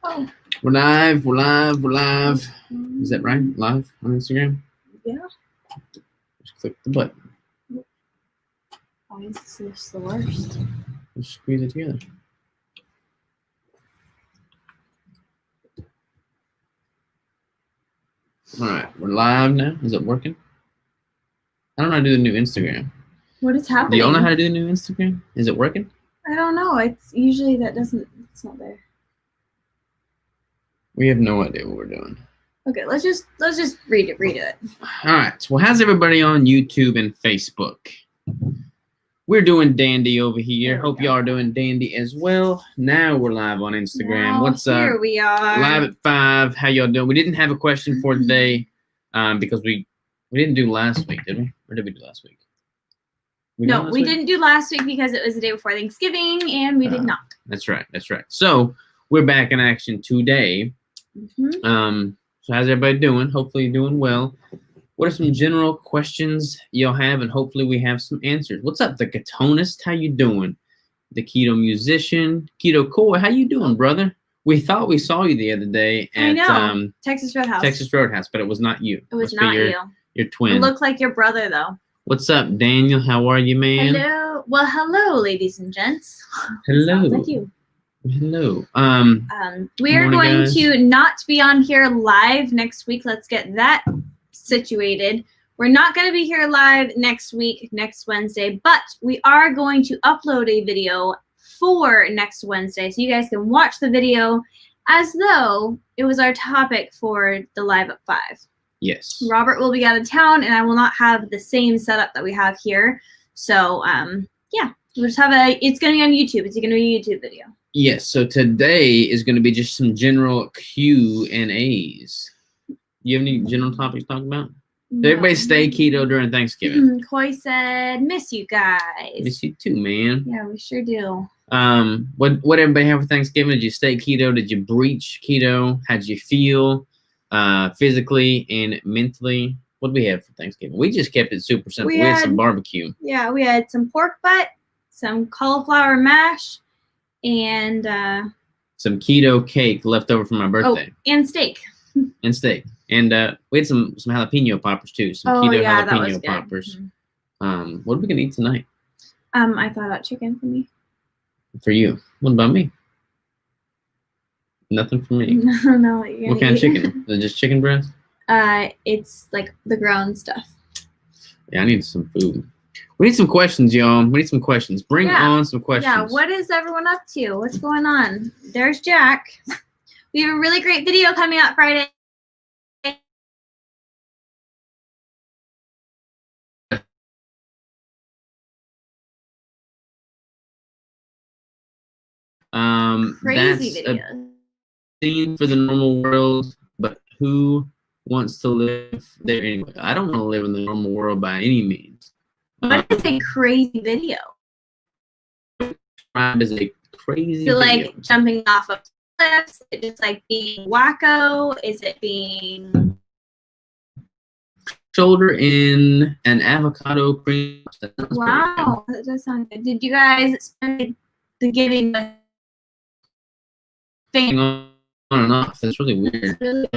Oh. We're live. We're live. We're live. Is that right? Live on Instagram? Yeah. Just click the button. Why is this the worst? Just squeeze it together. All right. We're live now. Is it working? I don't know how to do the new Instagram. What is happening? Do y'all know how to do the new Instagram? Is it working? I don't know. It's usually it's not there. We have no idea what we're doing. Okay, let's just read it. All right. Well, how's everybody on YouTube and Facebook? We're doing dandy over here. Hope y'all are doing dandy as well. Now we're live on Instagram. Now, What's up? Here we are. Live at 5. How y'all doing? We didn't have a question for today because we didn't do last week, did we? Or did we do last week? No, we didn't do last week because it was the day before Thanksgiving, and we did not. That's right. That's right. So we're back in action today. So how's everybody doing? Hopefully you're doing well. What are some general questions y'all have? And hopefully we have some answers. What's up, the Ketonist? How you doing? The Keto Musician. Keto Koi, how you doing, brother? We thought we saw you the other day at Texas Roadhouse. Texas Roadhouse, but it was not you. It was not you. Your twin. It looked like your brother, though. What's up, Daniel? How are you, man? Hello. Well, hello, ladies and gents. Hello. Sounds like you. Hello. We are going to not be on here live next week. Let's get that situated. We're not going to be here live next week, next Wednesday, but we are going to upload a video for next Wednesday, so you guys can watch the video as though it was our topic for the live at 5. Yes. Robert will be out of town, and I will not have the same setup that we have here. So, yeah, we'll just have it's going to be on YouTube. It's going to be a YouTube video. Yes. So today is going to be just some general Q&As. You have any general topics to talk about? No. Did everybody stay keto during Thanksgiving? Koi said, miss you guys. Miss you too, man. Yeah, we sure do. What everybody have for Thanksgiving? Did you stay keto? Did you breach keto? How'd you feel physically and mentally? What did we have for Thanksgiving? We just kept it super simple. We had some barbecue. Yeah, we had some pork butt, some cauliflower mash, and some keto cake left over from my birthday. Oh, and steak. And steak. And we had some jalapeno poppers too. Some keto jalapeno poppers. Mm-hmm. What are we gonna eat tonight? I thought about chicken for me. For you. What about me? Nothing for me. No. What kind of chicken? Is it just chicken breast? It's like the ground stuff. Yeah, I need some food. We need some questions, y'all. We need some questions. Bring on some questions. Yeah, what is everyone up to? What's going on? There's Jack. We have a really great video coming out Friday. Crazy that's videos. A theme for the normal world, but who wants to live there anyway? I don't want to live in the normal world by any means. What is a crazy video? As a crazy so, video. like jumping off of cliffs? Is it just like being wacko? Is it being shoulder in an avocado cream? Wow, that does sound good. Did you guys spend the giving with thing on and off? That's really weird. Really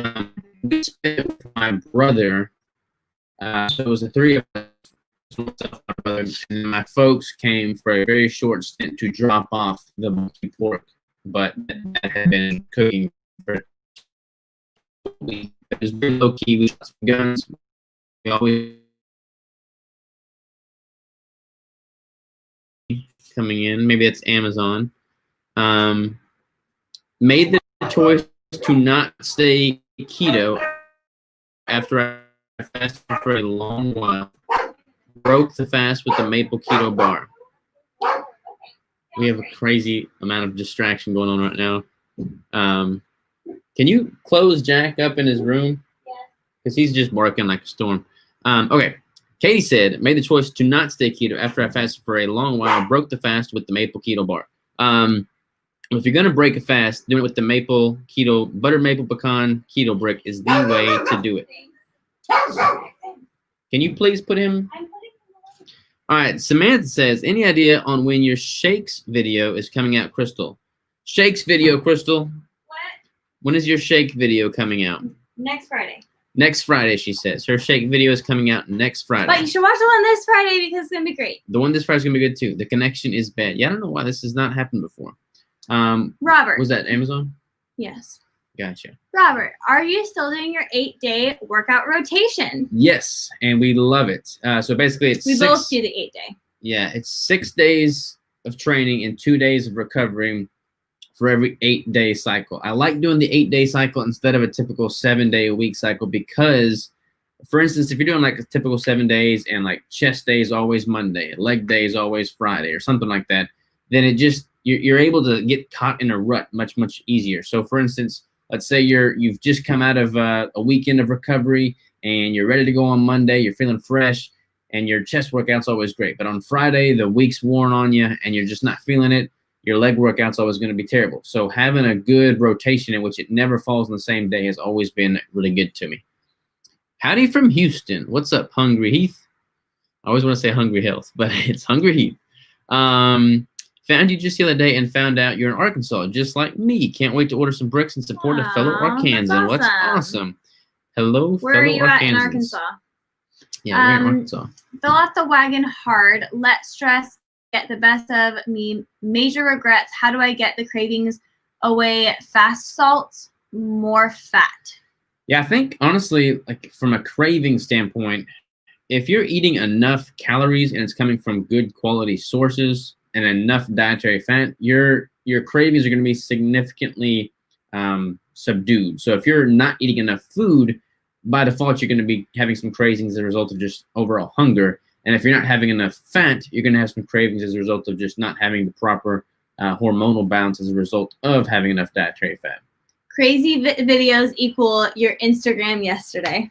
we spent with my brother. So it was the 3 of us. Myself, my brother, and my folks came for a very short stint to drop off the barbecue pork, but that had been cooking for it was very low key. We shot some guns. We always coming in. Maybe it's Amazon. Made the choice to not stay keto after I fasted for a long while. Broke the fast with the maple keto bar. We have a crazy amount of distraction going on right now. Can you close Jack up in his room? Because he's just barking like a storm. Okay. Katie said, made the choice to not stay keto after I fasted for a long while. Broke the fast with the maple keto bar. If you're going to break a fast, doing it with the maple keto, butter maple pecan keto brick is the way to do it. Can you please put him? All right, Samantha says, any idea on when your shakes video is coming out, Crystal? Shakes video, Crystal. When is your shake video coming out? Next Friday. Next Friday, she says. Her shake video is coming out next Friday. But you should watch the one this Friday because it's going to be great. The one this Friday is going to be good, too. The connection is bad. Yeah, I don't know why this has not happened before. Robert. Was that Amazon? Yes. Gotcha. Robert, are you still doing your 8-day workout rotation? Yes, and we love it. So basically, it's We both do the 8-day. Yeah, it's 6 days of training and 2 days of recovery for every 8-day cycle. I like doing the 8-day cycle instead of a typical 7-day-a-week cycle because, for instance, if you're doing like a typical 7 days and like chest day is always Monday, leg day is always Friday or something like that, then it just you're able to get caught in a rut much easier. So, for instance, let's say you've just come out of a weekend of recovery and you're ready to go on Monday, you're feeling fresh, and your chest workout's always great. But on Friday, the week's worn on you and you're just not feeling it. Your leg workout's always going to be terrible. So having a good rotation in which it never falls on the same day has always been really good to me. Howdy from Houston. What's up, Hungry Heath? I always want to say Hungry Health, but it's Hungry Heath. Found you just the other day and found out you're in Arkansas, just like me. Can't wait to order some bricks and support a fellow Arkansan. Awesome. What's awesome? Hello, Where fellow are you at in Arkansans. Arkansas? Yeah, we're in Arkansas. Fill out the wagon hard. Let stress get the best of me. Major regrets. How do I get the cravings away? Fast salt, more fat. Yeah, I think honestly, like from a craving standpoint, if you're eating enough calories and it's coming from good quality sources and enough dietary fat, your cravings are going to be significantly subdued. So if you're not eating enough food, by default, you're going to be having some cravings as a result of just overall hunger. And if you're not having enough fat, you're going to have some cravings as a result of just not having the proper hormonal balance as a result of having enough dietary fat. Crazy videos equal your Instagram yesterday.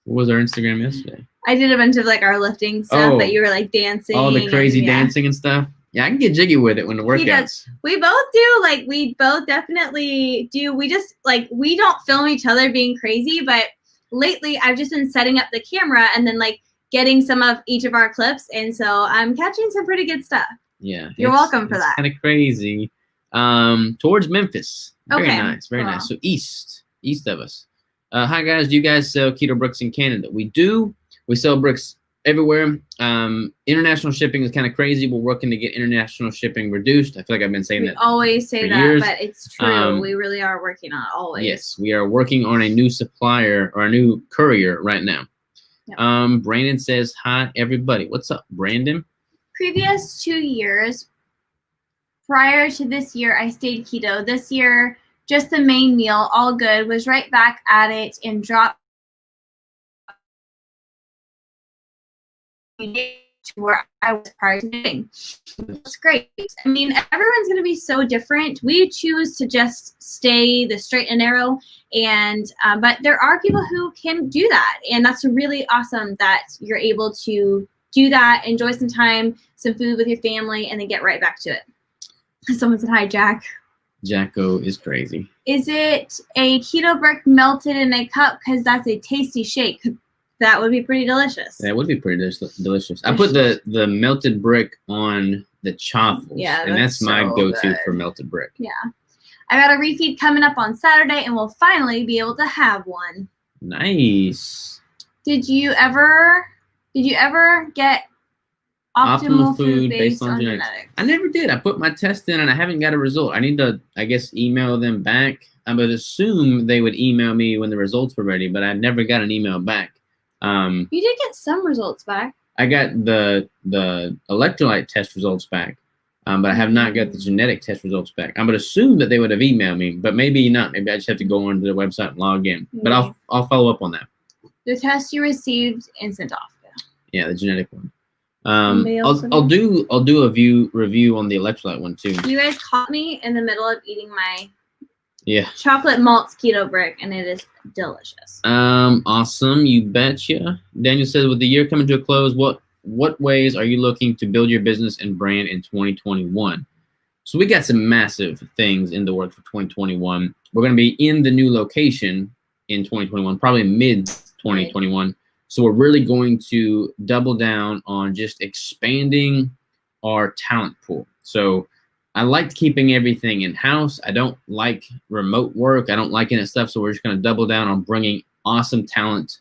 What was our Instagram yesterday? I did a bunch of like our lifting stuff, Oh. but you were like dancing. All the crazy and, yeah. dancing and stuff. Yeah, I can get jiggy with it when the He workouts. does. We both do. Like we both definitely do. We just like we don't film each other being crazy, but lately I've just been setting up the camera and then like getting some of each of our clips, and so I'm catching some pretty good stuff. Yeah. You're welcome for that. Kind of crazy. Towards Memphis. Very Okay, nice. Very cool. nice. So east of us. Hi guys, do you guys sell keto bricks in Canada? We do. We sell bricks everywhere. International shipping is kind of crazy. We're working to get international shipping reduced. I feel like I've been saying We that. always say for that, years. but it's true. We really are working on it always. Yes, we are working on a new supplier or a new courier right now. Yep. Brandon says, hi, everybody. What's up, Brandon? Previous 2 years prior to this year, I stayed keto. This year, just the main meal, all good. Was right back at it and dropped to where I was prior to doing. It's great. I mean, everyone's going to be so different. We choose to just stay the straight and narrow, and but there are people who can do that, and that's really awesome that you're able to do that, enjoy some time, some food with your family, and then get right back to it. Someone said, hi, Jack. Jacko is crazy. Is it a keto brick melted in a cup? Because that's a tasty shake. That would be pretty delicious. That would be pretty delicious. I put the melted brick on the chaffles. Yeah, and that's my so go-to good. for melted brick. Yeah. I got a refeed coming up on Saturday, and we'll finally be able to have one. Nice. Did you ever get optimal food based on genetics? I never did. I put my test in and I haven't got a result. I need to, I guess, email them back. I would assume they would email me when the results were ready, but I never got an email back. You did get some results back. I got the electrolyte test results back, but I have not got the genetic test results back. I would assume that they would have emailed me, but maybe not. Maybe I just have to go onto their website and log in. But I'll follow up on that. The test you received and sent off. Yeah, the genetic one. Mail I'll do a review on the electrolyte one too. You guys caught me in the middle of eating my chocolate malts keto brick, and it is delicious. Awesome, you betcha. Daniel says, with the year coming to a close, what ways are you looking to build your business and brand in 2021? So we got some massive things in the works for 2021. We're going to be in the new location in 2021, probably mid 2021. Right. So we're really going to double down on just expanding our talent pool. So I liked keeping everything in house. I don't like remote work. I don't like any of that stuff. So we're just going to double down on bringing awesome talent,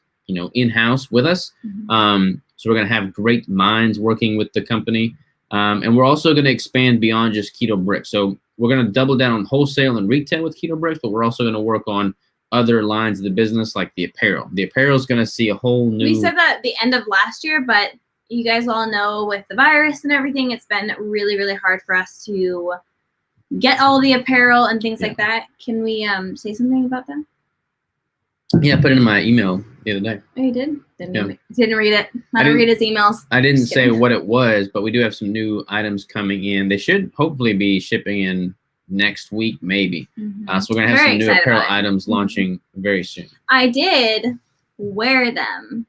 in house with us. So we're going to have great minds working with the company. And we're also going to expand beyond just Keto Bricks. So we're going to double down on wholesale and retail with Keto Bricks, but we're also going to work on other lines of the business like the apparel. The apparel is going to see a whole new. We said that at the end of last year, but you guys all know with the virus and everything, it's been really, really hard for us to get all the apparel and things like that. Can we say something about that? Yeah, I put it in my email the other day. Oh, you did? Didn't read it. I don't read his emails. I didn't say what it was, but we do have some new items coming in. They should hopefully be shipping in next week, maybe. So we're going to have some new apparel items launching very soon. I did wear them.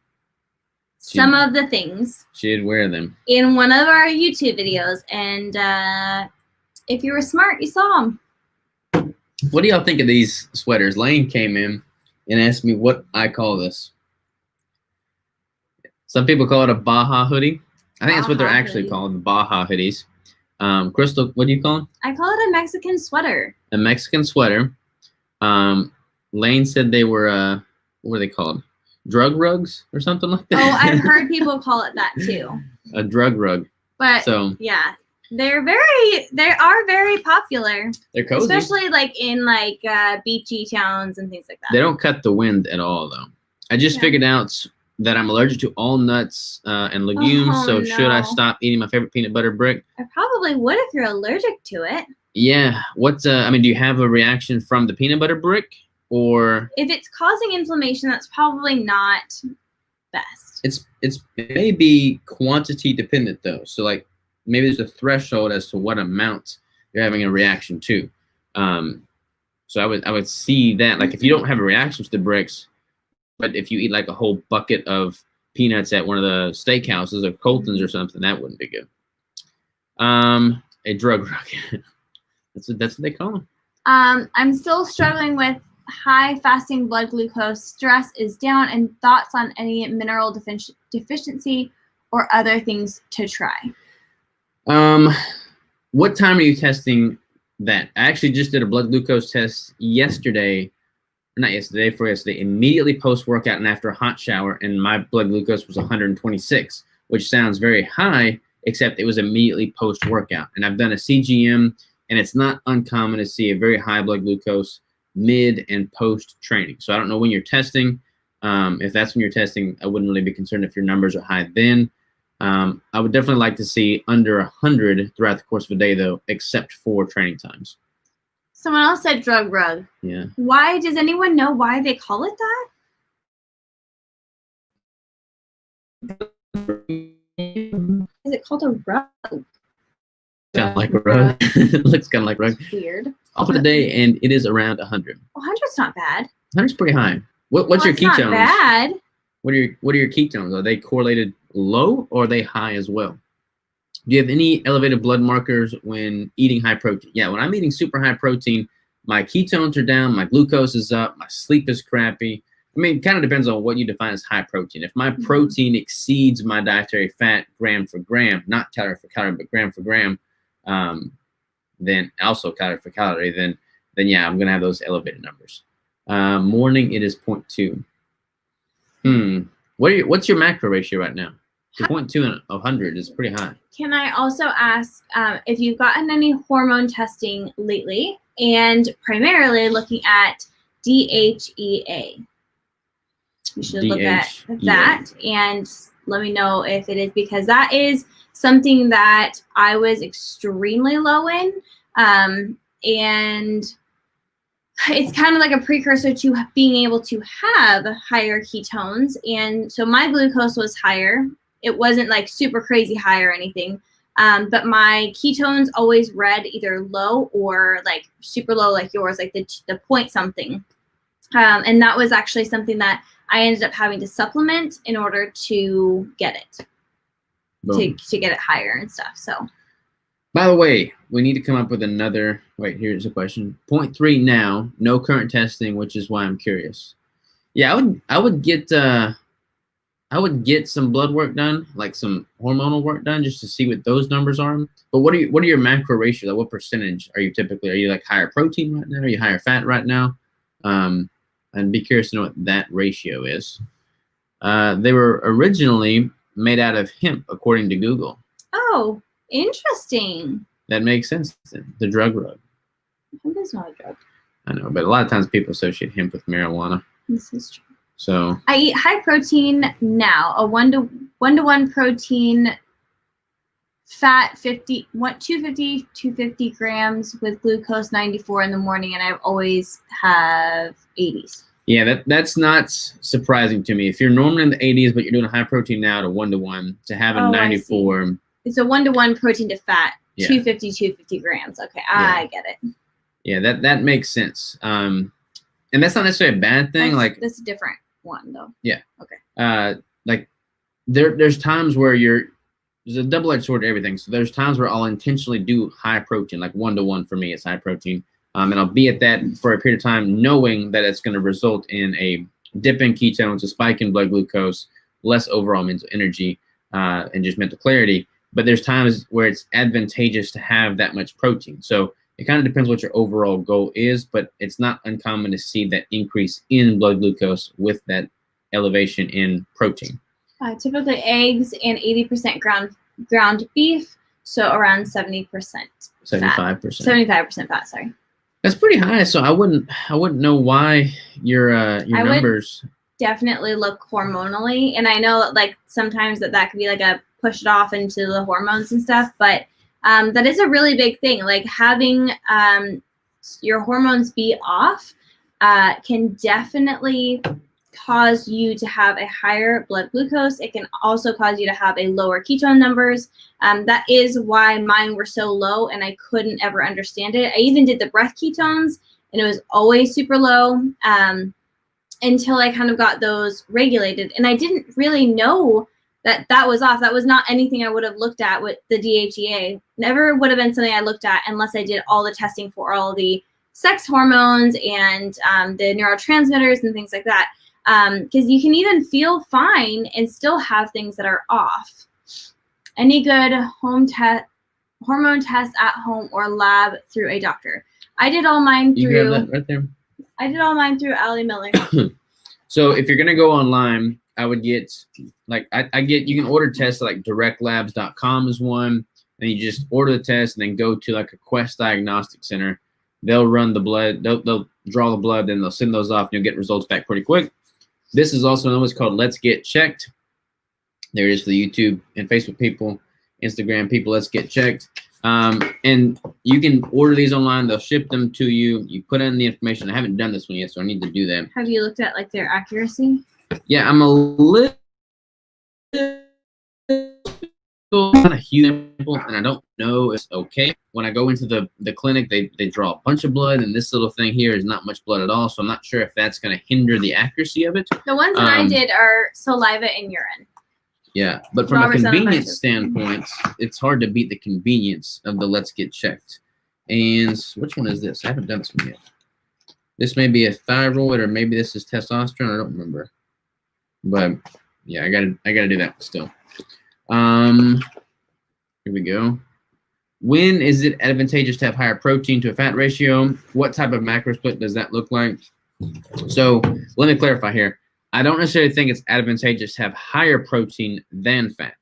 Some of the things. She did wear them. In one of our YouTube videos. And if you were smart, you saw them. What do y'all think of these sweaters? Lane came in and asked me what I call this. Some people call it a Baja hoodie. I think that's what they're actually called, the Baja hoodies. Crystal, what do you call them? I call it a Mexican sweater. A Mexican sweater. Lane said they were, what were they called? Drug rugs or something like that? Oh, I've heard people call it that too. A drug rug. But yeah, they are very popular. They're cozy. Especially like in beachy towns and things like that. They don't cut the wind at all though. I just figured out that I'm allergic to all nuts and legumes. Should I stop eating my favorite peanut butter brick? I probably would if you're allergic to it. Yeah. Do you have a reaction from the peanut butter brick? Or if it's causing inflammation, that's probably not best. It may be quantity dependent though. So like maybe there's a threshold as to what amount you're having a reaction to. So I would see that, like, if you don't have a reaction to the bricks, but if you eat like a whole bucket of peanuts at one of the steakhouses or Colton's or something, that wouldn't be good. A drug rug. that's what they call them. I'm still struggling with high fasting blood glucose. Stress is down, and thoughts on any mineral deficiency or other things to try. What time are you testing that? I actually just did a blood glucose test yesterday, not yesterday, for yesterday, immediately post-workout and after a hot shower, and my blood glucose was 126, which sounds very high, except it was immediately post-workout. And I've done a CGM, and it's not uncommon to see a very high blood glucose mid and post-training. So I don't know when you're testing. If that's when you're testing, I wouldn't really be concerned if your numbers are high then. I would definitely like to see under 100 throughout the course of a day, though, except for training times. Someone else said drug rug. Yeah. Why? Does anyone know why they call it that? Is it called a rug? Kind of like a rug. It looks kind of like a rug. Weird. Off of the day, and it is around 100. 100's not bad. 100's pretty high. What's your ketones? Not bad. What are your ketones? Are they correlated low or are they high as well? Do you have any elevated blood markers when eating high protein? Yeah, when I'm eating super high protein, my ketones are down, my glucose is up, my sleep is crappy. I mean, it kind of depends on what you define as high protein. If my protein exceeds my dietary fat gram for gram, not calorie for calorie, but gram for gram, then also calorie for calorie, then yeah, I'm gonna have those elevated numbers. Morning, it is 0.2. What's your macro ratio right now? 0.2 and 100 is pretty high. Can I also ask if you've gotten any hormone testing lately, and primarily looking at DHEA? You should look at that and let me know if it is, because that is something that I was extremely low in, and it's kind of like a precursor to being able to have higher ketones. And so my glucose was higher. It wasn't like super crazy high or anything, but my ketones always read either low or like super low, like yours, like the point something. And that was actually something that I ended up having to supplement in order to get it, to get it higher and stuff. So, by the way, we need to come up with another. Wait, here's a question. 0.3 now, no current testing, which is why I'm curious. Yeah, I would get. I I would get some blood work done, like some hormonal work done, just to see what those numbers are. But what are your macro ratios? Like what percentage are you typically? Are you like higher protein right now? Are you higher fat right now? And be curious to know what that ratio is. They were originally made out of hemp, according to Google. Oh, interesting. That makes sense. The drug rug. Hemp is not a drug. I know, but a lot of times people associate hemp with marijuana. This is true. So I eat high protein now, a 1-to-1 protein, fat 250 grams with glucose 94 in the morning, and I always have 80s. yeah, that's not surprising to me. If you're normally in the 80s, but you're doing a high protein now to 1-to-1, to have a 94. It's a 1-to-1 protein to fat, Yeah. 250 grams. Okay, I get it. Yeah, that makes sense. And that's not necessarily a bad thing. That's a different one though. Yeah. Okay. Like there's times where there's a double-edged sword to everything. So there's times where I'll intentionally do high protein, like 1-to-1 for me is high protein. And I'll be at that for a period of time, knowing that it's going to result in a dip in ketones, a spike in blood glucose, less overall mental energy, and just mental clarity. But there's times where it's advantageous to have that much protein. So it kind of depends what your overall goal is, but it's not uncommon to see that increase in blood glucose with that elevation in protein. Typically eggs and 80% ground beef, so around 70%. 75%. 75% fat, sorry. That's pretty high. So I wouldn't know why your numbers. Definitely look hormonally, and I know like sometimes that could be like a push it off into the hormones and stuff, but that is a really big thing. Like having your hormones be off can definitely cause you to have a higher blood glucose. It can also cause you to have a lower ketone numbers. That is why mine were so low and I couldn't ever understand it. I even did the breath ketones and it was always super low until I kind of got those regulated. And I didn't really know that was off. That was not anything I would have looked at with the DHEA. Never would have been something I looked at unless I did all the testing for all the sex hormones and the neurotransmitters and things like that. Because you can even feel fine and still have things that are off. Any good hormone test at home or lab through a doctor? I did all mine through. You grab that right there. I did all mine through Allie Miller. So if you're gonna go online, I would get you can order tests like directlabs.com is one, and you just order the test and then go to like a Quest Diagnostic Center. They'll run the blood, they'll draw the blood, then they'll send those off and you'll get results back pretty quick. This is also known what's called Let's Get Checked. There it is for the YouTube and Facebook people, Instagram people, Let's Get Checked. And you can order these online. They'll ship them to you. You put in the information. I haven't done this one yet, so I need to do that. Have you looked at like their accuracy? Yeah, I'm a little not a huge sample, and I don't know if it's okay. When I go into the clinic, they draw a bunch of blood, and this little thing here is not much blood at all, so I'm not sure if that's going to hinder the accuracy of it. The ones that I did are saliva and urine. Yeah, but from a convenience standpoint, it's hard to beat the convenience of the Let's Get Checked. And which one is this? I haven't done this one yet. This may be a thyroid, or maybe this is testosterone. I don't remember. But yeah, I gotta do that still. Here we go. When is it advantageous to have higher protein to a fat ratio? What type of macro split does that look like? So let me clarify here. I don't necessarily think it's advantageous to have higher protein than fat,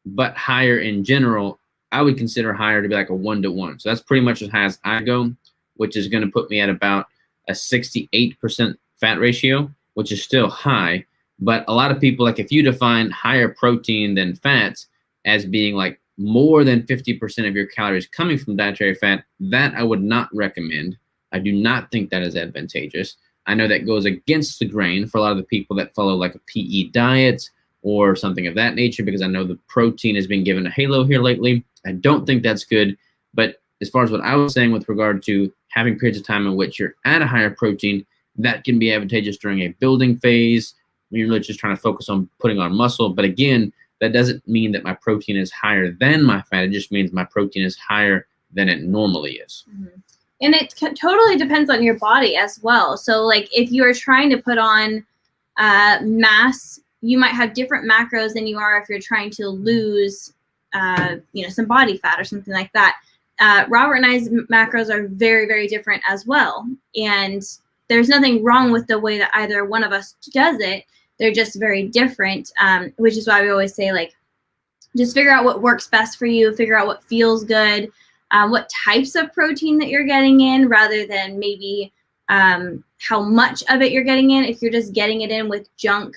but higher in general. I would consider higher to be like a 1-to-1. So that's pretty much as high as I go, which is going to put me at about a 68% fat ratio, which is still high. But a lot of people, like if you define higher protein than fat as being like more than 50% of your calories coming from dietary fat, that I would not recommend. I do not think that is advantageous. I know that goes against the grain for a lot of the people that follow like a PE diet or something of that nature, because I know the protein has been given a halo here lately. I don't think that's good. But as far as what I was saying with regard to having periods of time in which you're at a higher protein, that can be advantageous during a building phase. You're really just trying to focus on putting on muscle. But again, that doesn't mean that my protein is higher than my fat. It just means my protein is higher than it normally is. Mm-hmm. And it totally depends on your body as well. So like if you are trying to put on mass, you might have different macros than you are if you're trying to lose, some body fat or something like that. Robert and I's macros are very, very different as well. And there's nothing wrong with the way that either one of us does it. They're just very different, which is why we always say, like, just figure out what works best for you, figure out what feels good, what types of protein that you're getting in, rather than maybe how much of it you're getting in. If you're just getting it in with junk,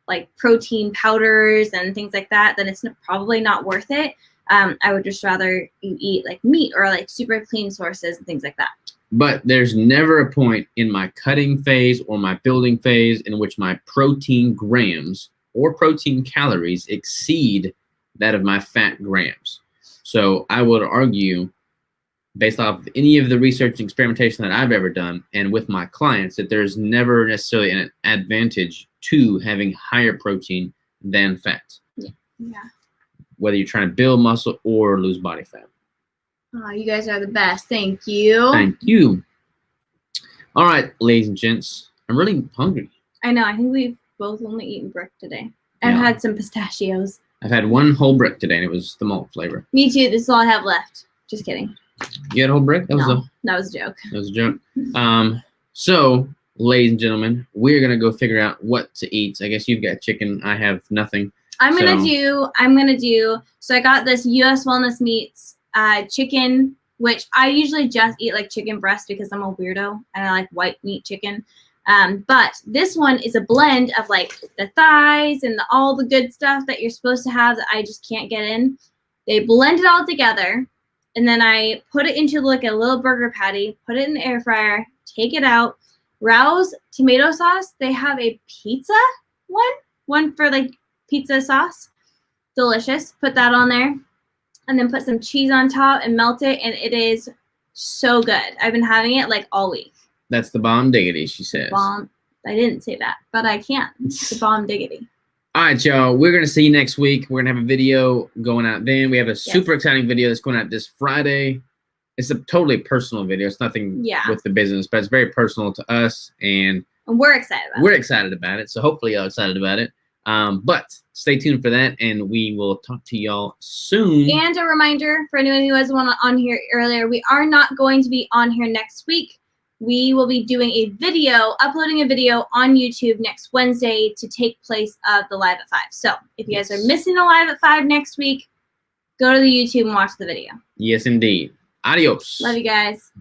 like protein powders and things like that, then it's probably not worth it. I would just rather you eat like meat or like super clean sources and things like that. But there's never a point in my cutting phase or my building phase in which my protein grams or protein calories exceed that of my fat grams. So I would argue, based off of any of the research and experimentation that I've ever done and with my clients, that there's never necessarily an advantage to having higher protein than fat. Yeah. Whether you're trying to build muscle or lose body fat. Oh, you guys are the best. Thank you. Thank you. All right, ladies and gents, I'm really hungry. I know. I think we've both only eaten brick today. I've Yeah. had some pistachios. I've had one whole brick today, and it was the malt flavor. Me too. This is all I have left. Just kidding. You had a whole brick? That That was a joke. was a joke. So, ladies and gentlemen, we're gonna go figure out what to eat. I guess you've got chicken. I have nothing. I'm gonna do. So I got this U.S. Wellness Meats chicken, which I usually just eat like chicken breast because I'm a weirdo and I like white meat chicken. But this one is a blend of like the thighs and all the good stuff that you're supposed to have that I just can't get in. They blend it all together, and then I put it into like a little burger patty, put it in the air fryer, take it out. Rao's tomato sauce, they have a pizza one for like pizza sauce. Delicious. Put that on there, and then put some cheese on top and melt it, and it is so good. I've been having it like all week. That's the bomb diggity, she says. Bomb. I didn't say that, but I can. The bomb diggity. All right, y'all. We're gonna see you next week. We're gonna have a video going out then. We have a super exciting video that's going out this Friday. It's a totally personal video. It's nothing with the business, but it's very personal to us, and we're excited about it. We're excited about it. So hopefully y'all excited about it. But stay tuned for that, and we will talk to y'all soon. And a reminder for anyone who wasn't on here earlier, we are not going to be on here next week. We will be doing a video, uploading a video on YouTube next Wednesday to take place of the Live at 5. So if you guys are missing the Live at 5 next week, go to the YouTube and watch the video. Yes, indeed. Adios. Love you guys.